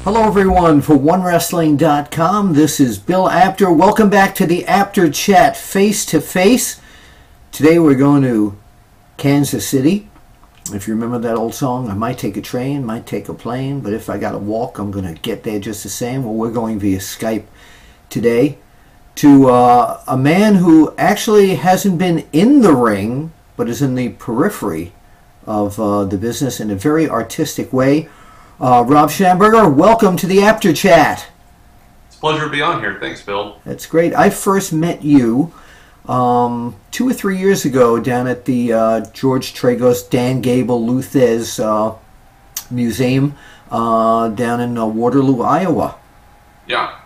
Hello everyone, for OneWrestling.com, this is Bill Apter. Welcome back to the Apter Chat Face to Face. Today we're going to Kansas City. If you remember that old song, I might take a train, might take a plane, but if I got to walk, I'm going to get there just the same. Well, we're going via Skype today to a man who actually hasn't been in the ring, but is in the periphery of the business in a very artistic way. Rob Schamberger, welcome to the Apter Chat. It's a pleasure to be on here. Thanks, Bill. That's great. I first met you 2 or 3 years ago down at the George Tragos Dan Gable Museum down in Waterloo, Iowa. Yeah.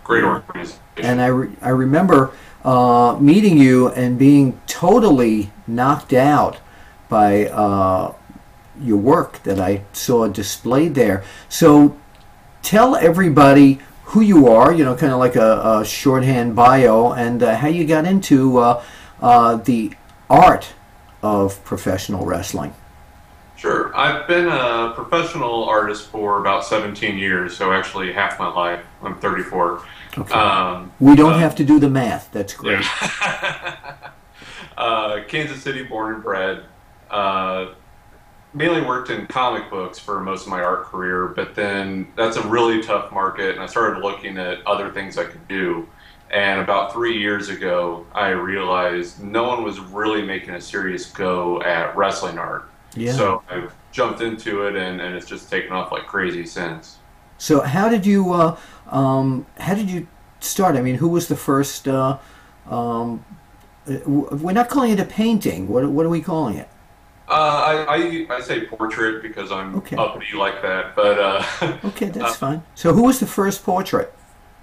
Great organization. And I remember meeting you and being totally knocked out by your work that I saw displayed there. So tell everybody who you are, you know, kind of like a shorthand bio, and how you got into the art of professional wrestling. Sure. I've been a professional artist for about 17 years, so actually half my life. I'm 34. Okay. We don't have to do the math. That's great. Yeah. Kansas City born and bred. Mainly worked in comic books for most of my art career, but then that's a really tough market, and I started looking at other things I could do. And about 3 years ago, I realized no one was really making a serious go at wrestling art. Yeah. So I jumped into it, and it's just taken off like crazy since. So how did you start? I mean, who was the first? We're not calling it a painting. What are we calling it? I say portrait because I'm uppity like that, but okay, that's fine. So who was the first portrait?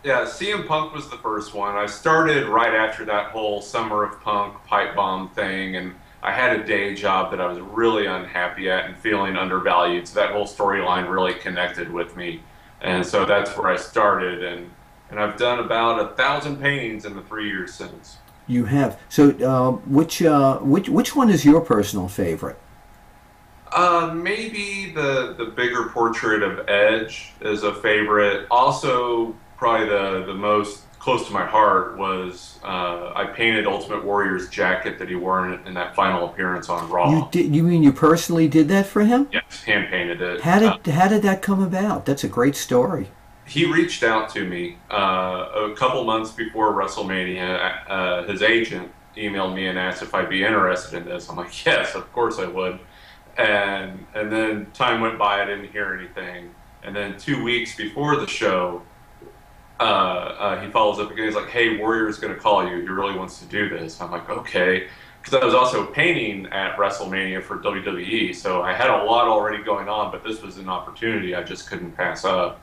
Yeah, CM Punk was the first one. I started right after that whole Summer of Punk pipe bomb thing, and I had a day job that I was really unhappy at and feeling undervalued, so that whole storyline really connected with me, and so that's where I started, and I've done about 1,000 paintings in the 3 years since. You have. So, which one is your personal favorite? Maybe the bigger portrait of Edge is a favorite. Also, probably the most close to my heart was I painted Ultimate Warrior's jacket that he wore in that final appearance on Raw. You did? You mean you personally did that for him? Yes, hand painted it. How did that come about? That's a great story. He reached out to me a couple months before WrestleMania. His agent emailed me and asked if I'd be interested in this. I'm like, yes, of course I would. And then time went by, I didn't hear anything. And then 2 weeks before the show, he follows up again. He's like, hey, Warrior's going to call you. He really wants to do this. I'm like, okay. Because I was also painting at WrestleMania for WWE, so I had a lot already going on, but this was an opportunity I just couldn't pass up.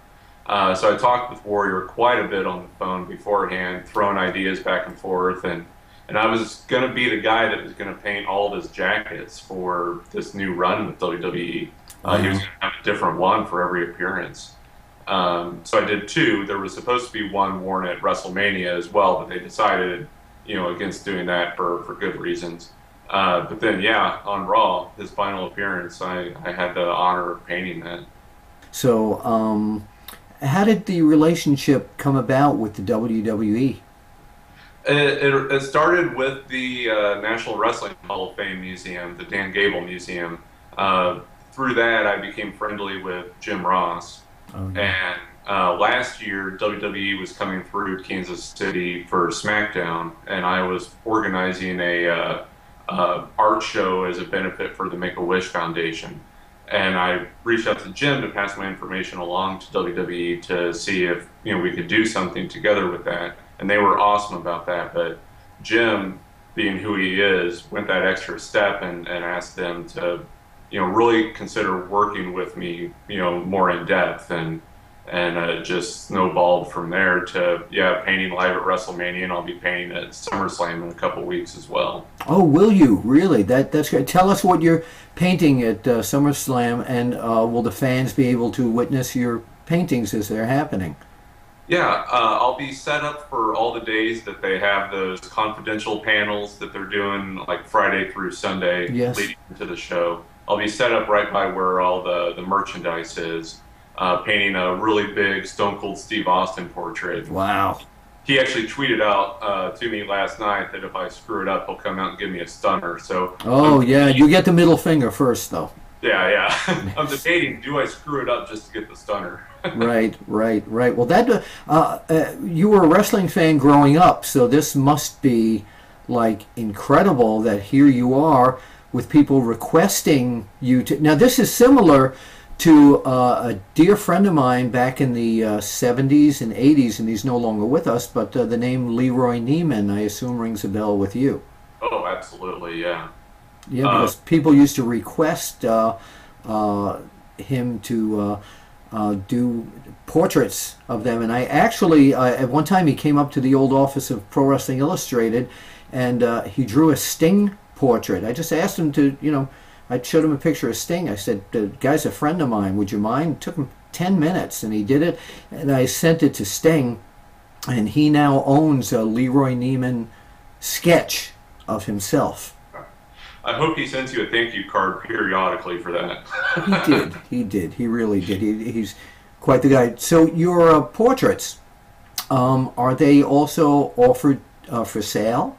So I talked with Warrior quite a bit on the phone beforehand, throwing ideas back and forth, and I was going to be the guy that was going to paint all of his jackets for this new run with WWE. He was going to have a different one for every appearance. So I did two. There was supposed to be one worn at WrestleMania as well, but they decided, against doing that for good reasons. But then, yeah, on Raw, his final appearance, I had the honor of painting that. So, how did the relationship come about with the WWE? It started with the National Wrestling Hall of Fame Museum, the Dan Gable Museum. Through that, I became friendly with Jim Ross. Oh, yeah. And last year, WWE was coming through Kansas City for SmackDown, and I was organizing a art show as a benefit for the Make-A-Wish Foundation. And I reached out to Jim to pass my information along to WWE to see if we could do something together with that. And they were awesome about that. But Jim, being who he is, went that extra step and asked them to really consider working with me more in depth, and it just snowballed from there to painting live at WrestleMania, and I'll be painting at Summerslam in a couple weeks as well. Oh, will you? Really? That's great. Tell us what you're painting at Summerslam, and will the fans be able to witness your paintings as they're happening? Yeah, I'll be set up for all the days that they have those confidential panels that they're doing, like Friday through Sunday, yes, leading into the show. I'll be set up right by where all the merchandise is. painting a really big Stone Cold Steve Austin portrait. Wow. He actually tweeted out to me last night that if I screw it up, he'll come out and give me a stunner. So oh yeah, you get the middle finger first though. Yeah. I'm debating, do I screw it up just to get the stunner? Right. Well, that you were a wrestling fan growing up, so this must be like incredible that here you are with people requesting you to. Now, this is similar to a dear friend of mine back in the 70s and 80s, and he's no longer with us, but the name Leroy Neiman, I assume, rings a bell with you. Oh, absolutely, yeah. Yeah, because people used to request him to do portraits of them, and I actually, at one time he came up to the old office of Pro Wrestling Illustrated, and he drew a Sting portrait. I just asked him to, I showed him a picture of Sting. I said, the guy's a friend of mine, would you mind? It took him 10 minutes, and he did it, and I sent it to Sting, and he now owns a Leroy Neiman sketch of himself. I hope he sends you a thank you card periodically for that. He did. He really did. He's quite the guy. So your portraits, are they also offered for sale?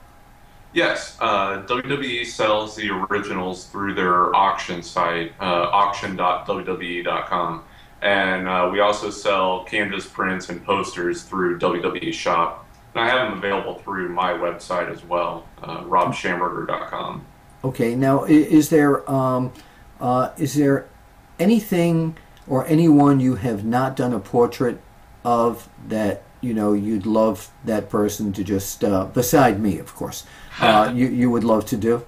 Yes. WWE sells the originals through their auction site, auction.wwe.com. And we also sell canvas prints and posters through WWE Shop. And I have them available through my website as well, robschamberger.com. Okay, now is there anything or anyone you have not done a portrait of that you'd love that person to just beside me, of course, you would love to do?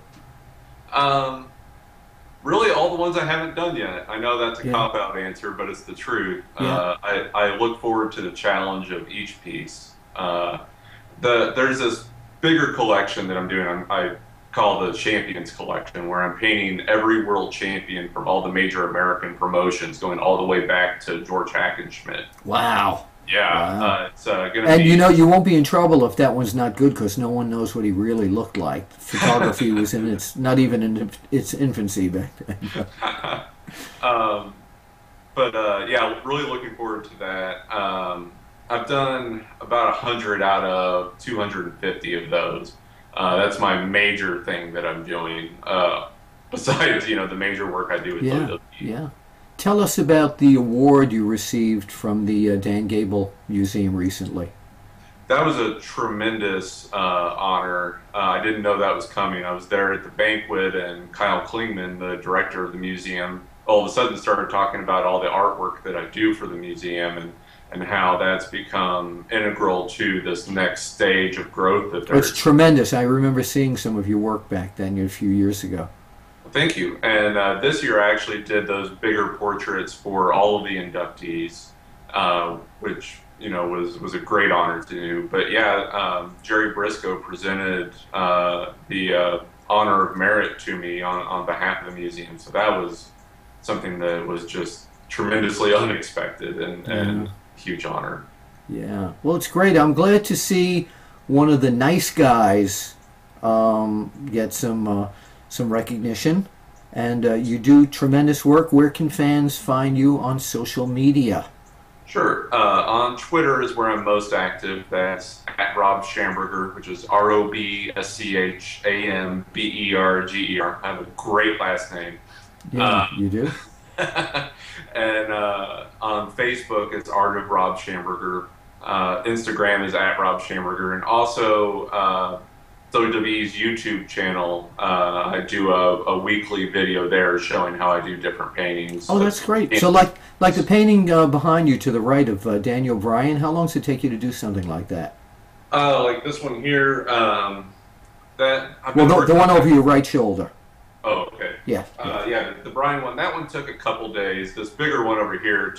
Really, all the ones I haven't done yet. I know that's a cop-out answer, but it's the truth. Yeah. I look forward to the challenge of each piece. There's this bigger collection that I'm doing. I call the Champions Collection, where I'm painting every world champion from all the major American promotions, going all the way back to George Hackenschmidt. Wow. Yeah. Wow. It's going to be... And you won't be in trouble if that one's not good, because no one knows what he really looked like. Photography was in its, not even in its infancy back then. Yeah, really looking forward to that. I've done about 100 out of 250 of those. That's my major thing that I'm doing, besides, the major work I do with WWE. Yeah. Tell us about the award you received from the Dan Gable Museum recently. That was a tremendous honor. I didn't know that was coming. I was there at the banquet, and Kyle Klingman, the director of the museum, all of a sudden started talking about all the artwork that I do for the museum, and how that's become integral to this next stage of growth. It's tremendous. I remember seeing some of your work back then a few years ago. Thank you. And this year I actually did those bigger portraits for all of the inductees, which was a great honor to do. But yeah, Jerry Briscoe presented the honor of merit to me on behalf of the museum. So that was something that was just tremendously unexpected and huge honor. Yeah. Well, it's great. I'm glad to see one of the nice guys get some recognition. And you do tremendous work. Where can fans find you on social media? Sure. On Twitter is where I'm most active. That's at Rob Schamberger, which is RobSchamberger. I have a great last name. Yeah, you do. And on Facebook, it's Art of Rob Schamberger. Instagram is at Rob Schamberger. And also WWE's YouTube channel, I do a weekly video there showing how I do different paintings. Oh, that's great. So like the painting behind you to the right of Daniel Bryan, how long does it take you to do something like that? Like this one here, the one over your right shoulder. Oh, okay. Yeah. The Bryan one, that one took a couple days. This bigger one over here,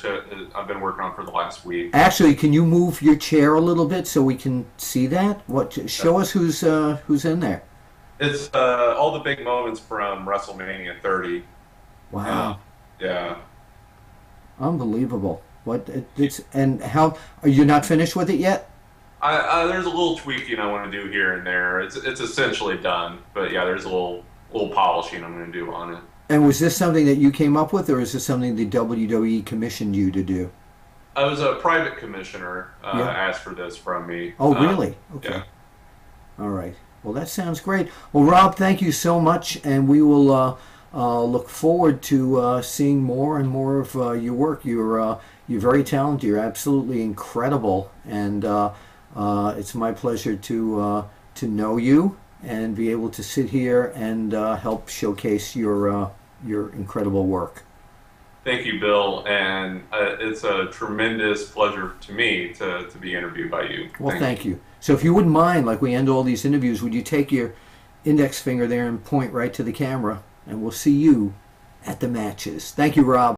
I've been working on for the last week. Actually, can you move your chair a little bit so we can see that? Show us who's in there. It's all the big moments from WrestleMania 30. Wow. Yeah. Unbelievable. And how are you not finished with it yet? There's a little tweaking I want to do here and there. It's essentially done, but yeah, there's a little polishing I'm going to do on it. And was this something that you came up with, or is this something the WWE commissioned you to do? I was a private commissioner Yeah. asked for this from me. Oh, really? Okay. Yeah. All right. Well, that sounds great. Well, Rob, thank you so much, and we will look forward to seeing more and more of your work. You're very talented. You're absolutely incredible, and it's my pleasure to know you and be able to sit here and help showcase your incredible work. Thank you, Bill, and it's a tremendous pleasure to me to be interviewed by you. Well, thank you. So if you wouldn't mind, like we end all these interviews, would you take your index finger there and point right to the camera, and we'll see you at the matches. Thank you, Rob.